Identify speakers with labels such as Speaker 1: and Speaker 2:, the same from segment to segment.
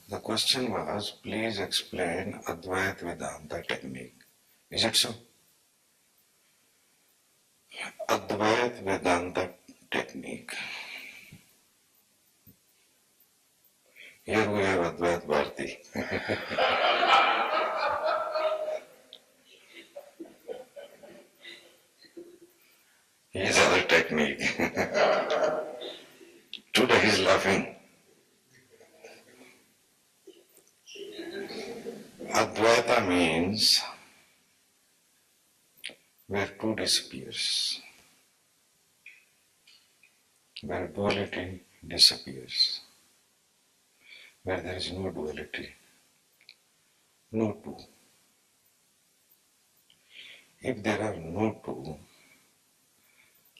Speaker 1: The question was, please explain Advaita Vedanta technique. Is it so? Advaita Vedanta technique. Here we have Advaita Bharati. His other technique. Today he's laughing. Advaita means where two disappears, where duality disappears, where there is no duality, no two. If there are no two,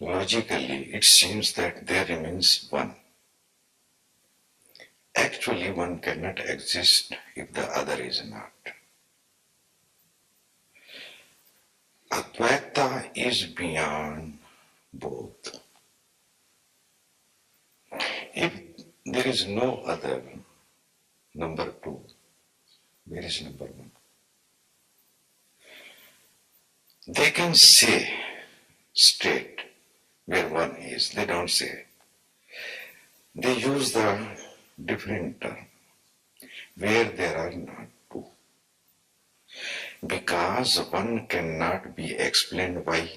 Speaker 1: logically it seems that there remains one. Actually, one cannot exist if the other is not. Advaita is beyond both. If there is no other, number two, there is number one. They can say straight where one is. They don't say. They use the different term where there are not two. Because one cannot be explained by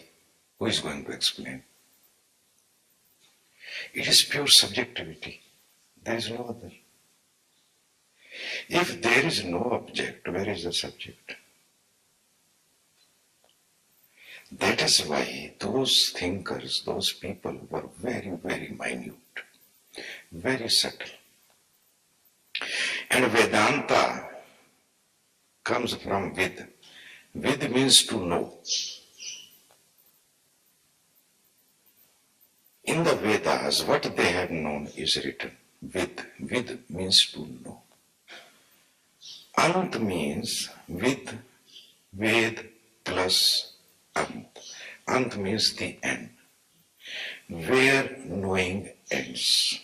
Speaker 1: who is going to explain. It is pure subjectivity. There is no other. If there is no object, where is the subject? That is why those thinkers, those people were very, very minute, very subtle. And Vedanta comes from Ved. Ved means to know. In the Vedas, what they have known is written. Ved. Ved means to know. Ant means with, Ved plus Ant. Ant means the end, where knowing ends.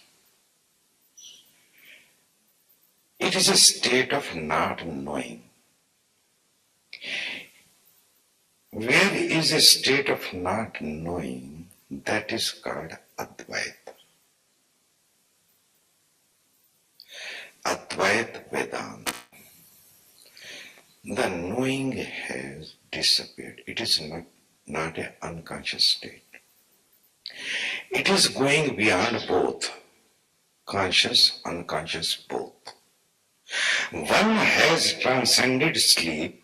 Speaker 1: It is a state of not knowing. Where is a state of not knowing, that is called Advaita. Advaita Vedanta. The knowing has disappeared. It is not an unconscious state. It is going beyond both, conscious, unconscious, both. One has transcended sleep,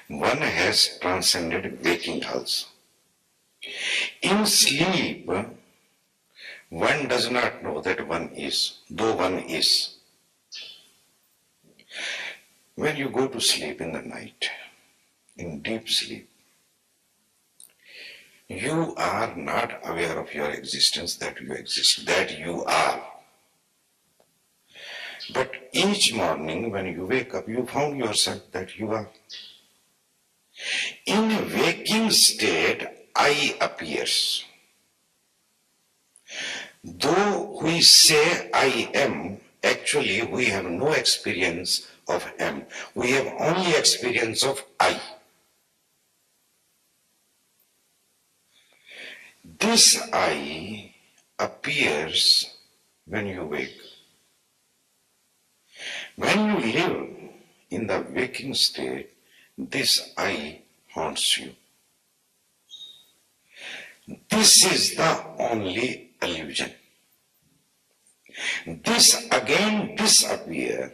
Speaker 1: one has transcended waking also. In sleep, one does not know that one is, though one is. When you go to sleep in the night, in deep sleep, you are not aware of your existence, that you exist, that you are. But each morning when you wake up, you found yourself that you are. In a waking state, I appears. Though we say I am, actually we have no experience of am. We have only experience of I. This I appears when you wake. When you live in the waking state, this I haunts you. This is the only illusion. This again disappears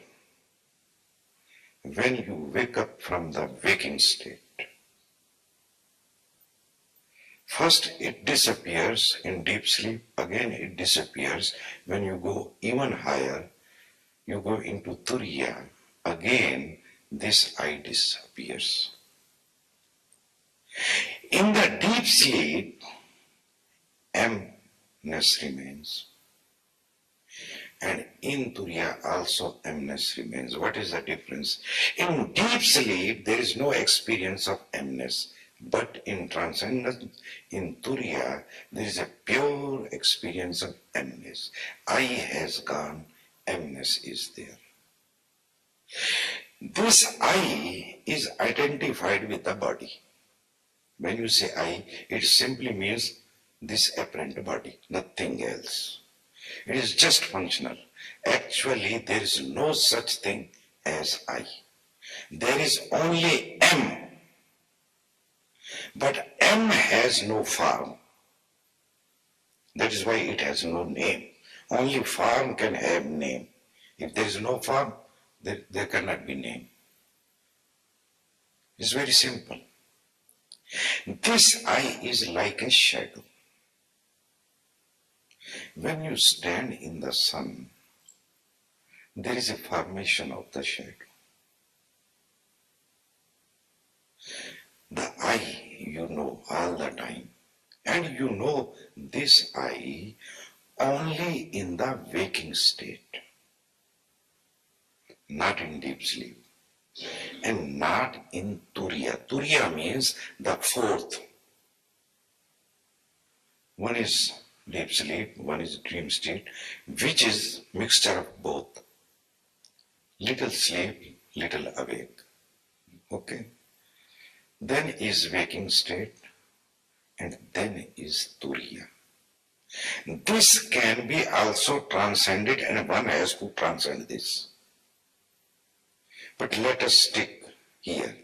Speaker 1: when you wake up from the waking state. First it disappears in deep sleep, again it disappears when you go even higher, you go into Turiya, again this I disappears. In the deep sleep, M-ness remains. And in Turiya also M-ness remains. What is the difference? In deep sleep, there is no experience of M-ness. But in transcendence, in Turiya, there is a pure experience of M-ness. I has gone, M-ness is there. This I is identified with the body. When you say I, it simply means this apparent body, nothing else. It is just functional. Actually, there is no such thing as I. There is only M. But M has no form. That is why it has no name. Only form can have name. If there is no form, there cannot be name. It's very simple. This I is like a shadow. When you stand in the sun, there is a formation of the shadow. The I you know all the time. And you know this I only in the waking state, not in deep sleep, and not in Turiya. Turiya means the fourth. One is deep sleep, one is dream state, which is mixture of both. Little sleep, little awake. Okay? Then is waking state, and then is Turiya. This can be also transcended, and one has to transcend this. But let us stick here.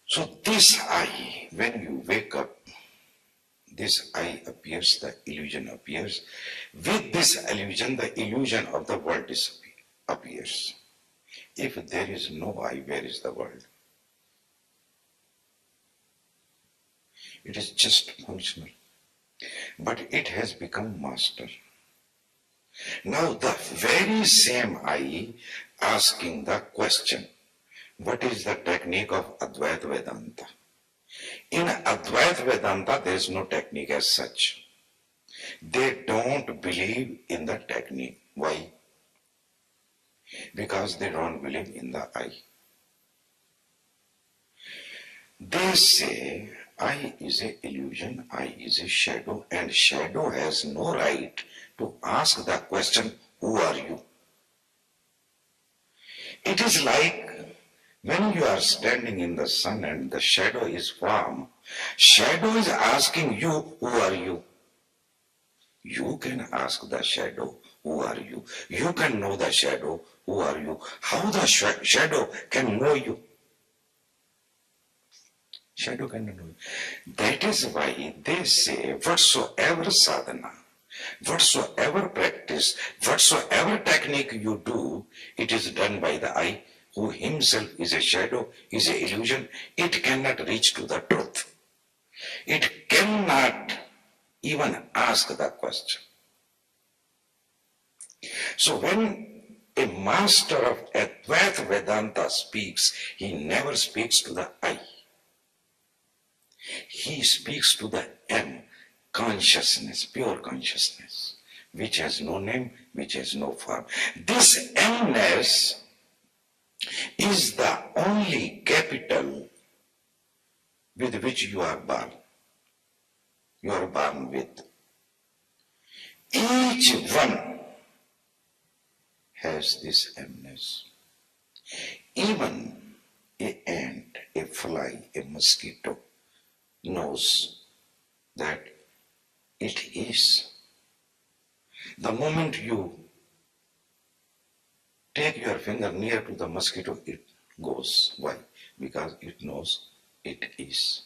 Speaker 1: So this I, when you wake up, this I appears, the illusion appears. With this illusion, the illusion of the world appears. If there is no I, where is the world? It is just functional. But it has become master. Now the very same I asking the question, what is the technique of Advaita Vedanta? In Advaita Vedanta, there is no technique as such. They don't believe in the technique. Why? Because they don't believe in the I. They say I is an illusion, I is a shadow, and shadow has no right to ask the question, who are you? It is like when you are standing in the sun and the shadow is warm, shadow is asking you, who are you? You can ask the shadow, who are you? You can know the shadow, who are you? How the shadow can know you? Shadow cannot know you. That is why they say whatsoever sadhana, whatsoever practice, whatsoever technique you do, it is done by the I, who himself is a shadow, is an illusion. It cannot reach to the truth. It cannot even ask the question. So when a master of Advaita Vedanta speaks, he never speaks to the I. He speaks to the M, consciousness, pure consciousness, which has no name, which has no form. This M-ness is is the only capital with which you are born. You are born with. Each one has this M-ness. Even an ant, a fly, a mosquito knows that it is. The moment you take your finger near to the mosquito, it goes. Why? Because it knows it is.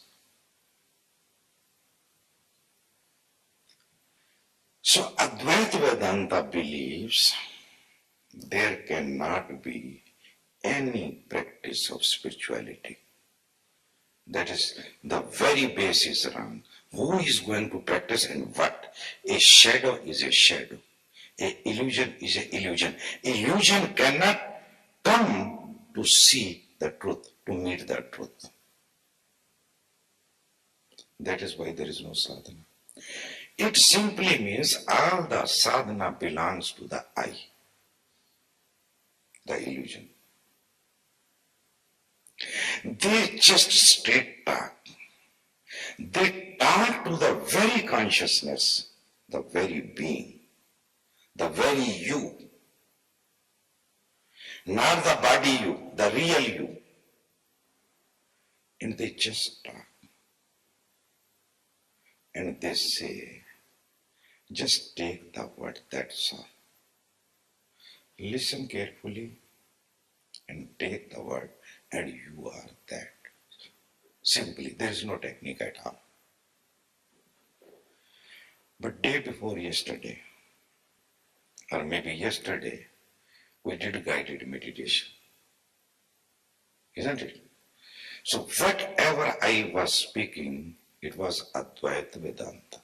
Speaker 1: So Advaita Vedanta believes there cannot be any practice of spirituality. That is the very basis wrong. Who is going to practice and what? A shadow is a shadow. An illusion is an illusion. Illusion cannot come to see the truth, to meet the truth. That is why there is no sadhana. It simply means all the sadhana belongs to the I, the illusion. They just straight talk. They talk to the very consciousness, the very being, the very you. Not the body you, the real you. And they just talk. And they say, just take the word, that's all. Listen carefully and take the word, and you are that. Simply, there is no technique at all. But day before yesterday, or maybe yesterday, we did guided meditation. Isn't it? So whatever I was speaking, it was Advaita Vedanta.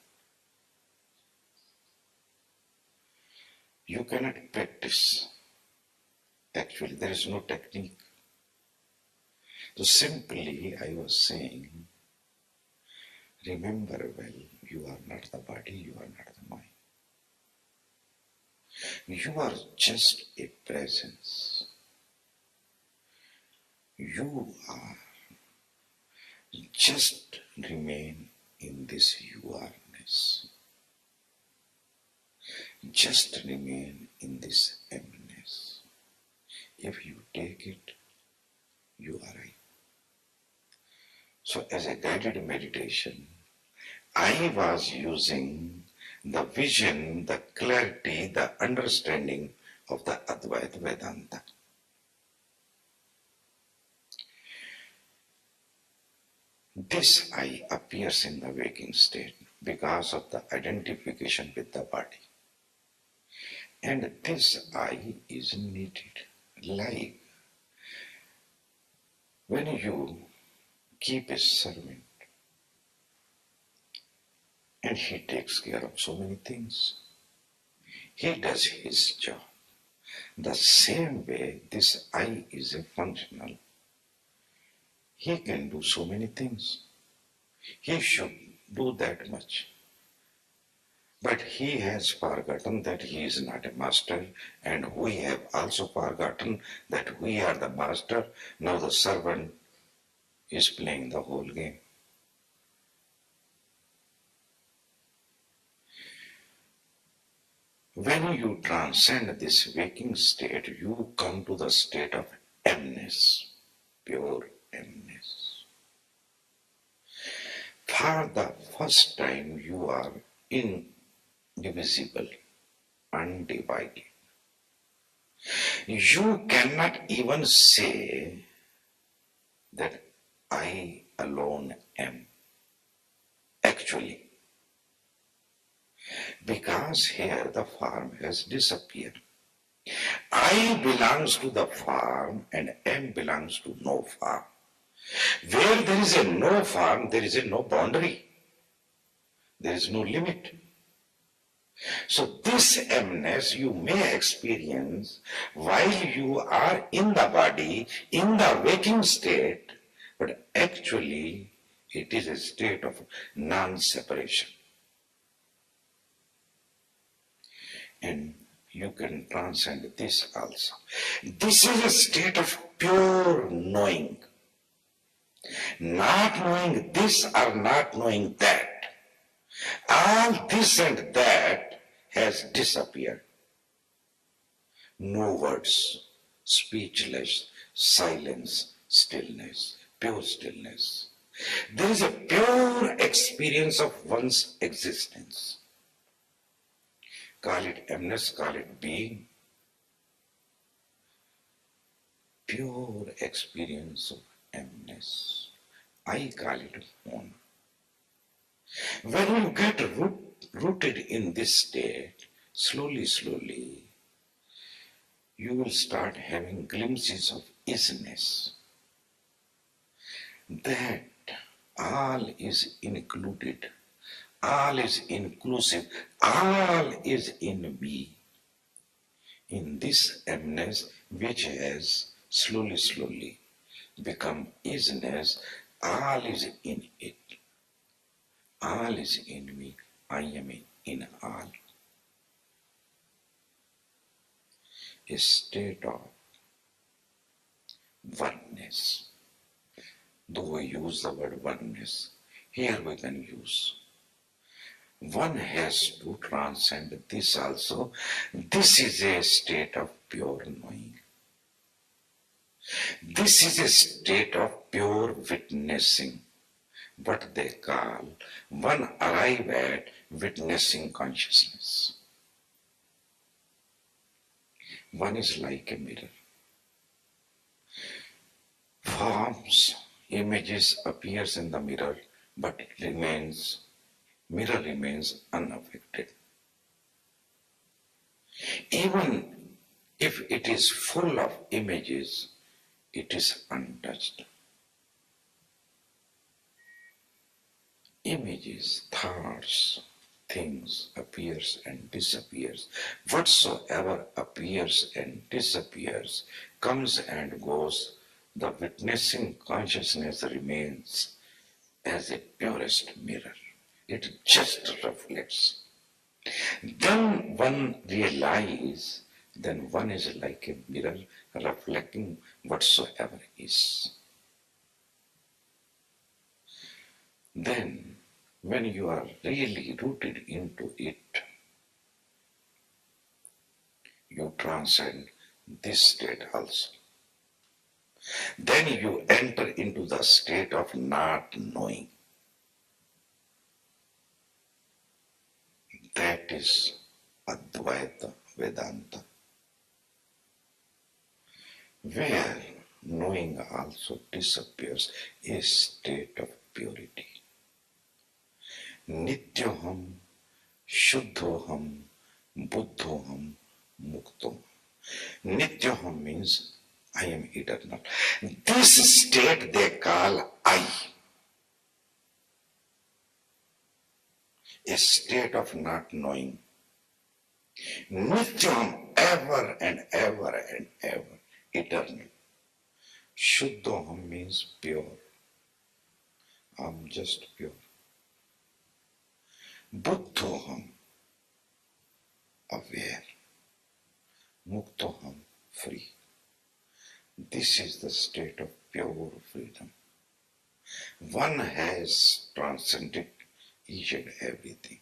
Speaker 1: You cannot practice. Actually, there is no technique. So simply I was saying, remember well, you are not the body, you are not the mind. You are just a presence. You are. Just remain in this you-are-ness. Just remain in this emptiness. If you take it, you are right. So as a guided meditation, I was using the vision, the clarity, the understanding of the Advaita Vedanta. This I appears in the waking state because of the identification with the body. And this I is needed. Like when you keep a servant and he takes care of so many things. He does his job. The same way this I is a functional. He can do so many things. He should do that much. But he has forgotten that he is not a master, and we have also forgotten that we are the master. Now the servant is playing the whole game. When you transcend this waking state, you come to the state of emptiness, pure emptiness. For the first time, you are indivisible, undivided. You cannot even say that I alone am. Actually, because here the form has disappeared. I belongs to the form and M belongs to no form. Where there is a no form, there is a no boundary. There is no limit. So this emptiness you may experience while you are in the body, in the waking state, but actually it is a state of non-separation. And you can transcend this also. This is a state of pure knowing. Not knowing this or not knowing that. All this and that has disappeared. No words, speechless, silence, stillness, pure stillness. There is a pure experience of one's existence. Call it emness, call it being. Pure experience of emness. I call it one. When you get rooted in this state, slowly, you will start having glimpses of isness. That all is included, all is inclusive, all is in me. In this emness, which has slowly become isness, all is in it. All is in me. I am in all. A state of oneness. Though we use the word oneness, here we can use. One has to transcend this also. This is a state of pure knowing. This is a state of pure witnessing. What they call, one arrive at witnessing consciousness. One is like a mirror. Forms, images appears in the mirror, but mirror remains unaffected. Even if it is full of images, it is untouched. Images, thoughts, things appears and disappears. Whatsoever appears and disappears, comes and goes, the witnessing consciousness remains as a purest mirror. It just reflects. Then one realizes, then one is like a mirror reflecting whatsoever is. Then, when you are really rooted into it, you transcend this state also. Then you enter into the state of not knowing. That is Advaita Vedanta, where knowing also disappears, a state of purity. Nityoham, Shuddhoham, Buddhoham, Muktoham. Nityoham means I am eternal. This state they call I. A state of not knowing. Nityam, ever and ever and ever, eternal. Shuddhoham means pure. I'm just pure. Buddhoham, aware. Muktoham, free. This is the state of pure freedom. One has transcended each and everything.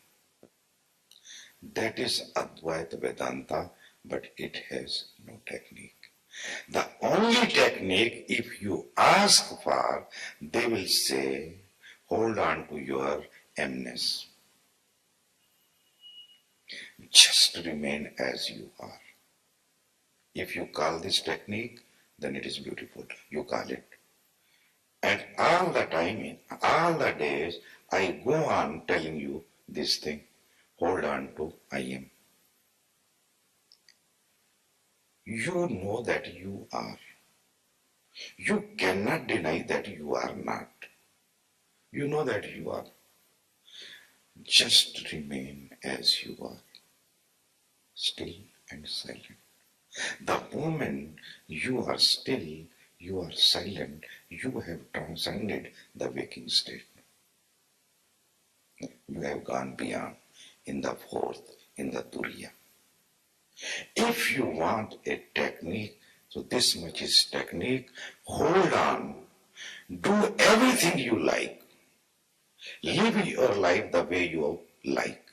Speaker 1: That is Advaita Vedanta, but it has no technique. The only technique, if you ask for, they will say, hold on to your emness. Just remain as you are. If you call this technique, then it is beautiful. You call it. And all the time, in all the days, I go on telling you this thing. Hold on to I am. You know that you are. You cannot deny that you are not. You know that you are. Just remain as you are, still and silent. The moment you are still, you are silent, you have transcended the waking state. You have gone beyond in the fourth, in the Turiya. If you want a technique, so this much is technique, hold on, do everything you like, live your life the way you like,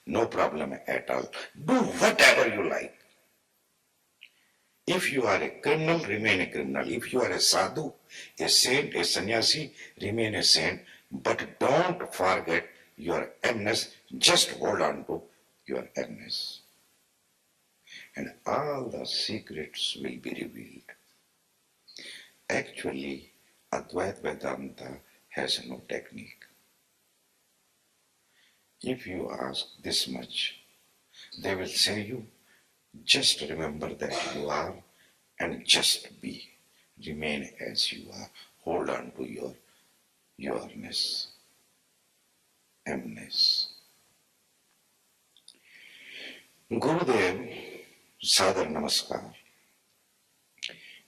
Speaker 1: no problem at all, do whatever you like. If you are a criminal, remain a criminal. If you are a sadhu, a saint, a sannyasi, remain a saint. But don't forget your emness. Just hold on to your emness. And all the secrets will be revealed. Actually, Advaita Vedanta has no technique. If you ask this much, they will say you, just remember that you are and just be. Remain as you are. Hold on to your yourness, emness. Gurudev, Sadar Namaskar.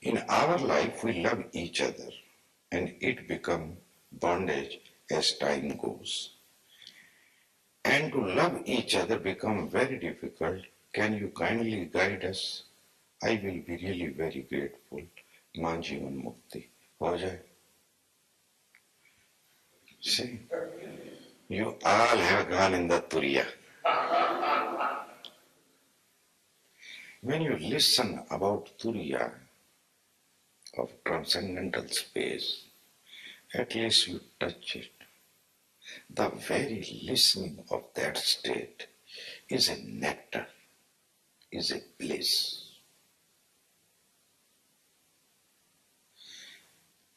Speaker 1: In our life, we love each other and it becomes bondage as time goes. And to love each other become very difficult. Can you kindly guide us? I will be really very grateful. मान जीवन मुक्ति हो जाए. See, you all have gone in the Turiya. When you listen about Turiya of transcendental space, at least you touch it. The very listening of that state is a nectar, is a bliss.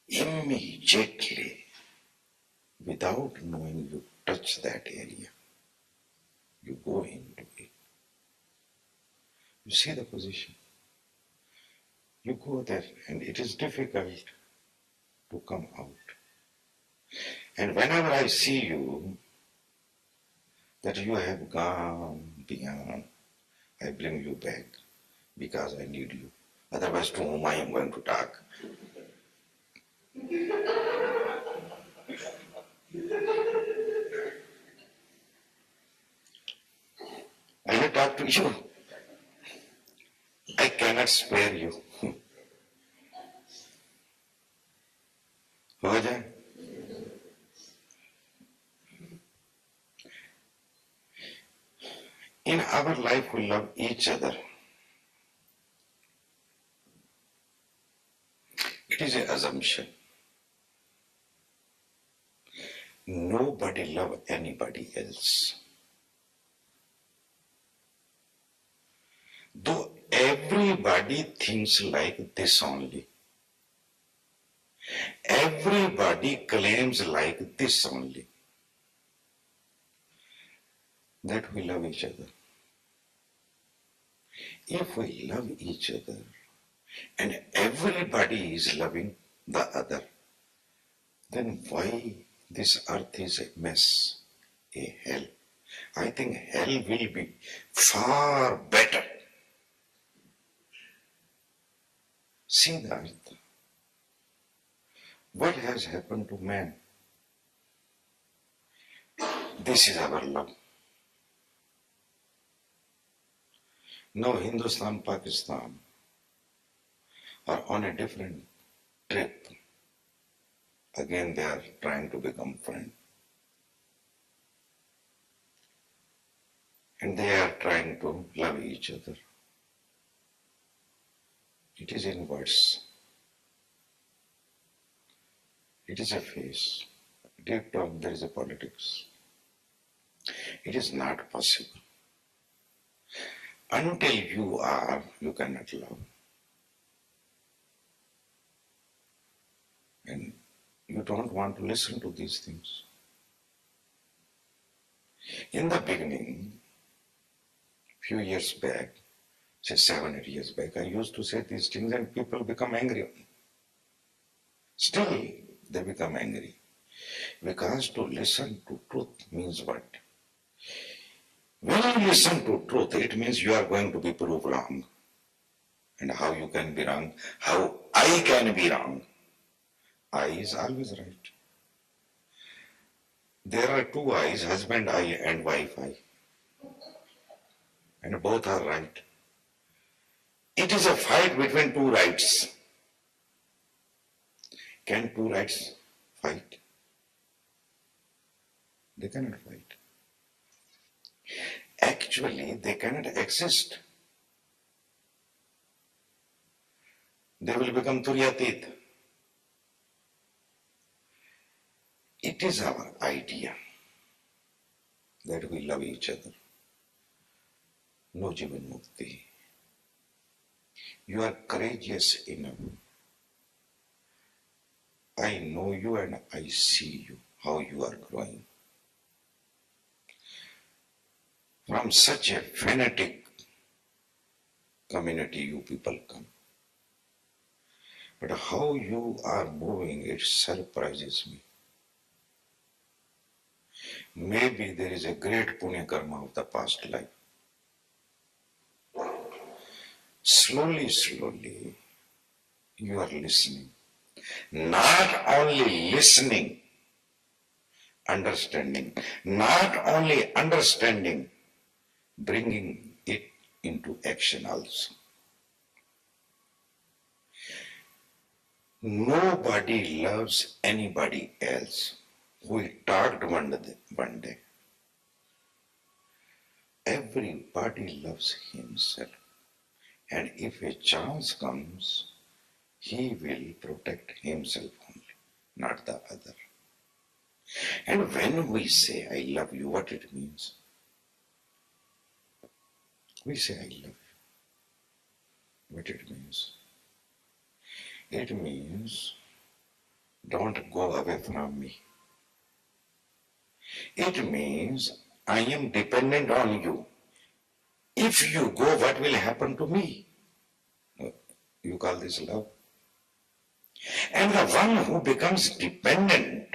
Speaker 1: Immediately, without knowing, you touch that area. You go into it. You see the position. You go there and it is difficult to come out. And whenever I see you, that you have gone beyond, I bring you back because I need you. Otherwise, to whom I am going to talk? I will talk to you. I cannot spare you. हो जाए. In our life, we love each other. It is an assumption. Nobody loves anybody else. Though everybody thinks like this only. Everybody claims like this only. That we love each other. If we love each other and everybody is loving the other, then why this earth is a mess, a hell? I think hell will be far better. See the earth. What has happened to man? This is our love. Now Hindustan, Pakistan are on a different trip. Again they are trying to become friends. And they are trying to love each other. It is in words. It is a face. Deep down there is a politics. It is not possible. Until you are, you cannot love. And you don't want to listen to these things. In the beginning, few years back, say 7, 8 years back, I used to say these things and people become angry. Still, they become angry. Because to listen to truth means what? When you listen to truth, it means you are going to be proved wrong. And how you can be wrong? How I can be wrong? I is always right. There are two I's, husband I and wife I. And both are right. It is a fight between two rights. Can two rights fight? They cannot fight. Actually, they cannot exist. They will become turyatit. It is our idea that we love each other. No Jivan Mukti. You are courageous enough. I know you and I see you, how you are growing. From such a fanatic community you people come. But how you are moving, it surprises me. Maybe there is a great punya karma of the past life. Slowly, slowly, you are listening. Not only listening, understanding. Not only understanding, bringing it into action also. Nobody loves anybody else. We talked one day. Everybody loves himself. And if a chance comes, he will protect himself only, not the other. And when we say, I love you, what it means? We say, I love you. What it means? It means, don't go away from me. It means, I am dependent on you. If you go, what will happen to me? You call this love? And the one who becomes dependent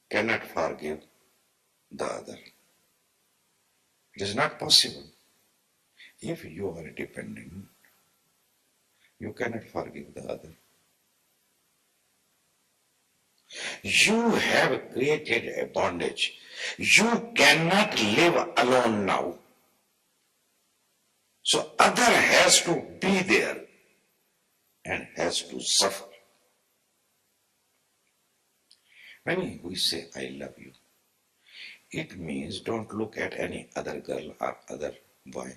Speaker 1: cannot forgive the other. It is not possible. If you are dependent, you cannot forgive the other. You have created a bondage. You cannot live alone now. So other has to be there and has to suffer. When we say, I love you, it means don't look at any other girl or other boy.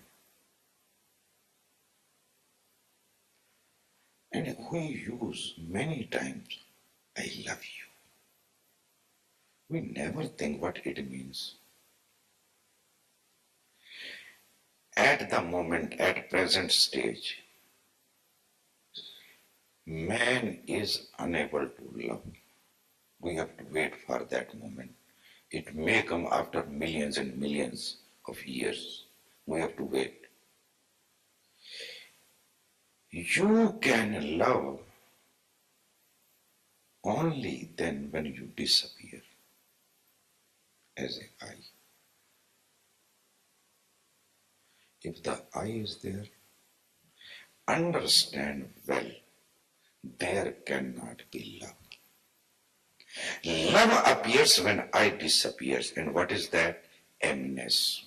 Speaker 1: And we use many times, I love you. We never think what it means. At the moment, at present stage, man is unable to love. We have to wait for that moment. It may come after millions and millions of years. We have to wait. You can love only then when you disappear as a eye. If the eye is there, understand well, there cannot be love. Love appears when I disappears. And what is that? Emptiness.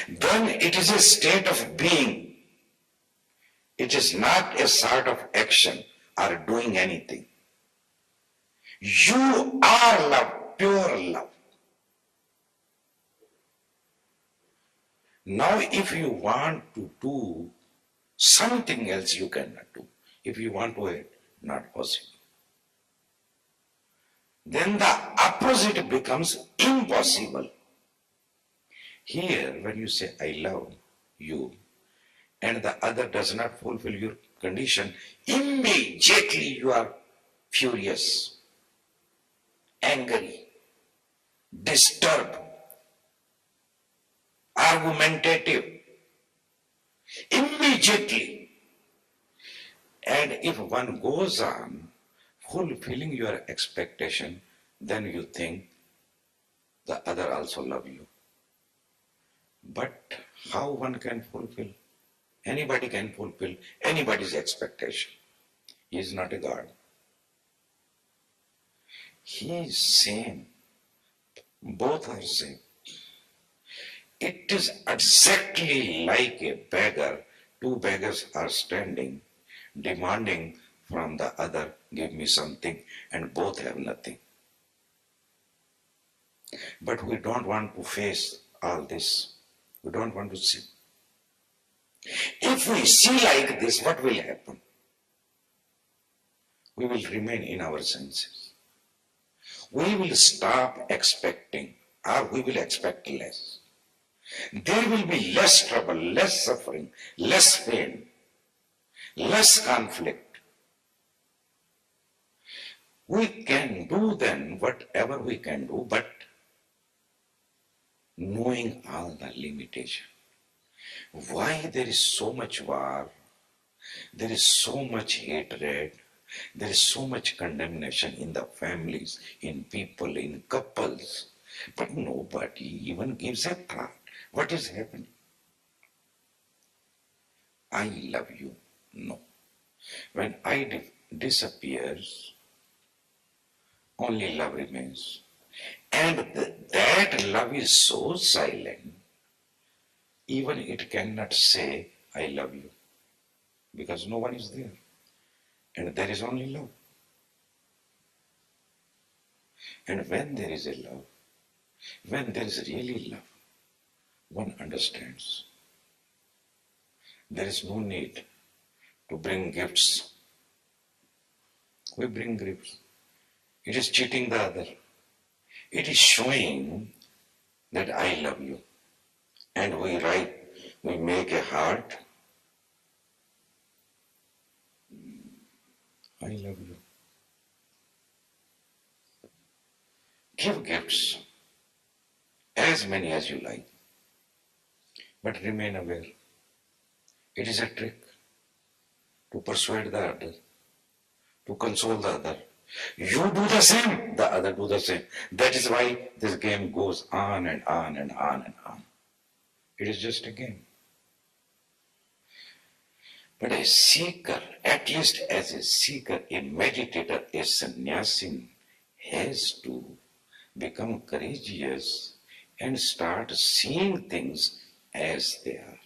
Speaker 1: Then it is a state of being. It is not a sort of action or doing anything. You are love, pure love. Now if you want to do something else, you cannot do. If you want to it, not possible. Then the opposite becomes impossible. Here, when you say, I love you, and the other does not fulfill your condition, immediately you are furious, angry, disturbed, argumentative. Immediately. And if one goes on fulfilling your expectation, then you think the other also love you. But how one can fulfill? Anybody can fulfill anybody's expectation. He is not a God. He is same. Both are same. It is exactly like a beggar. Two beggars are standing, demanding from the other, give me something, and both have nothing. But we don't want to face all this. We don't want to see. If we see like this, what will happen? We will remain in our senses. We will stop expecting, or we will expect less. There will be less trouble, less suffering, less pain, less conflict. We can do then whatever we can do, but knowing all the limitation. Why there is so much war, there is so much hatred, there is so much condemnation in the families, in people, in couples, but nobody even gives a thought. What is happening? I love you. No. When I disappears, only love remains. And that love is so silent, even it cannot say, I love you, because no one is there. And there is only love. And when there is a love, when there is really love, one understands. There is no need to bring gifts. We bring gifts. It is cheating the other. It is showing that I love you. And we make a heart. I love you. Give gifts, as many as you like, but remain aware. It is a trick to persuade the other, to console the other. You do the same, the other do the same. That is why this game goes on and on and on and on. It is just a game. But a seeker, at least as a seeker, a meditator, a sannyasin, has to become courageous and start seeing things as they are.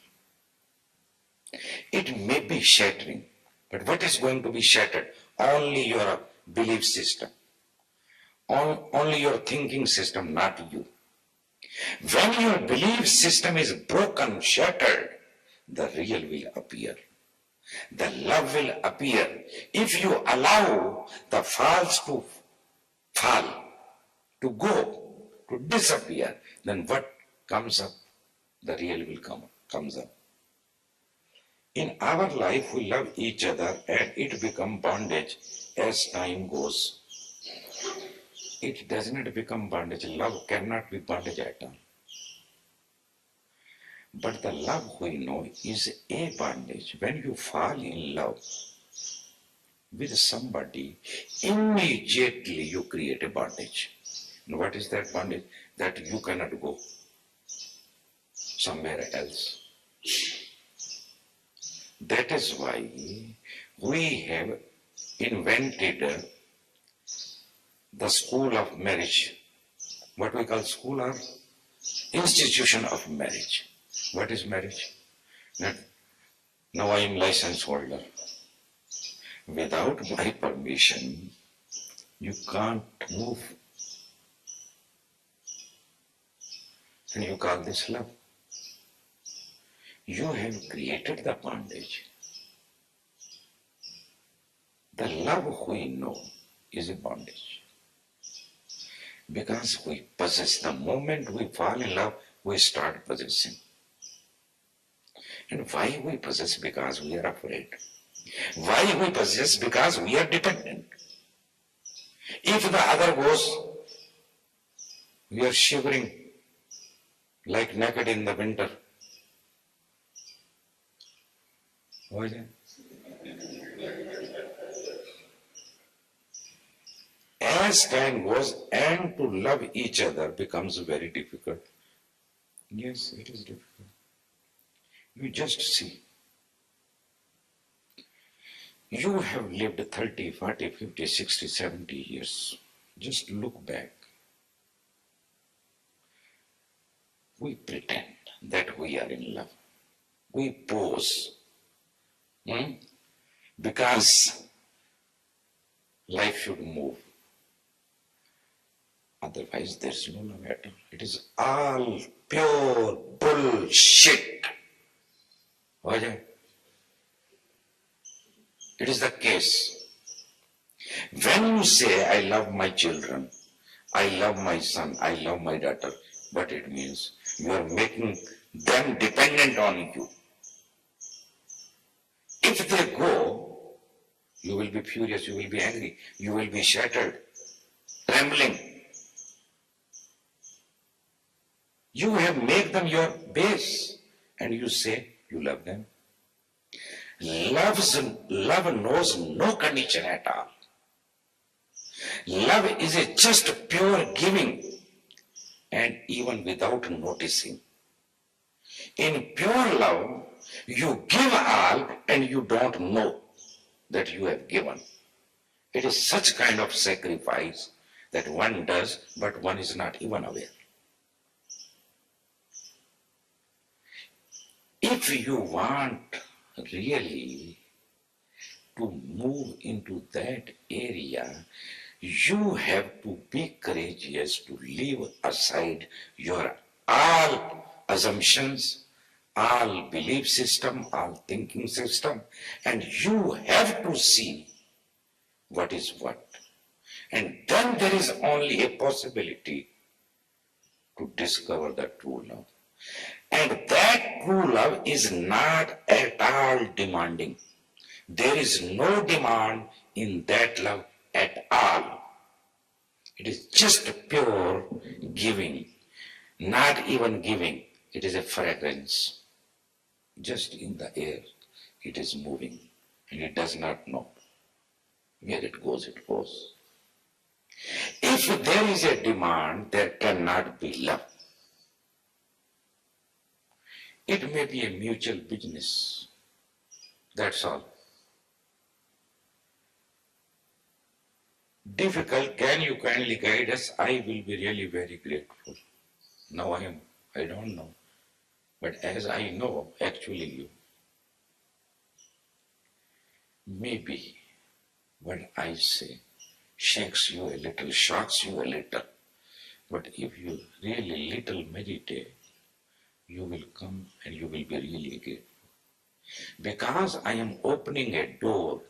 Speaker 1: It may be shattering, but what is going to be shattered? Only your belief system, only your thinking system, not you. When your belief system is broken, shattered, the real will appear. The love will appear. If you allow the false to fall, to go, to disappear, then what comes up? The real will comes up. In our life, we love each other and it becomes bondage as time goes. It does not become bondage. Love cannot be bondage at all. But the love we know is a bondage. When you fall in love with somebody, immediately you create a bondage. And what is that bondage? That you cannot go somewhere else. That is why we have invented the school of marriage. What we call school or institution of marriage. What is marriage? Now I am license holder. Without my permission, you can't move. And you call this love. You have created the bondage. The love we know is a bondage. Because we possess, the moment we fall in love, we start possessing. And why we possess? Because we are afraid. Why we possess? Because we are dependent. If the other goes, we are shivering like naked in the winter. Why then? As time goes, and to love each other becomes very difficult. Yes, it is difficult. You just see. You have lived 30, 40, 50, 60, 70 years. Just look back. We pretend. that we are in love. We pose. Because life should move. Otherwise, there's no love at all. It is all pure bullshit. Okay? It is the case. When you say, I love my children, I love my son, I love my daughter, what it means? You are making them dependent on you. If they go, you will be furious, you will be angry, you will be shattered, trembling. You have made them your base and you say you love them. Love knows no condition at all. Love is a just pure giving and even without noticing. In pure love, you give all and you don't know that you have given. It is such kind of sacrifice that one does, but one is not even aware. If you want really to move into that area, you have to be courageous to leave aside your all assumptions, all belief system, all thinking system, and you have to see what is what. And then there is only a possibility to discover the true love. And that true love is not at all demanding. There is no demand in that love at all. It is just pure giving, not even giving. It is a fragrance. Just in the air, it is moving, and it does not know. Where it goes, it goes. If there is a demand, there cannot be love. It may be a mutual business. That's all. Difficult, can you kindly guide us? I will be really very grateful. Now I don't know. But as I know, actually you. Maybe what I say shakes you a little, shocks you a little. But if you really little meditate, you will come and you will be really grateful. Because I am opening a door,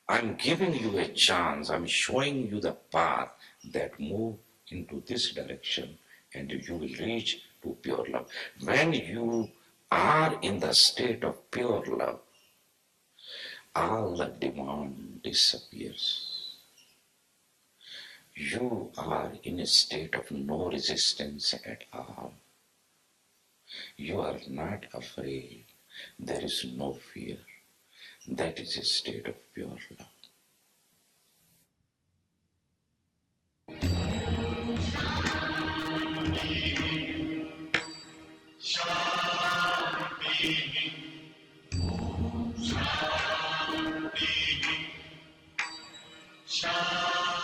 Speaker 1: I'm giving you a chance, I'm showing you the path that move into this direction and you will reach to pure love. When you are in the state of pure love, all the demand disappears. You are in a state of no resistance at all. You are not afraid. There is no fear. That is a state of pure love.
Speaker 2: Shanti.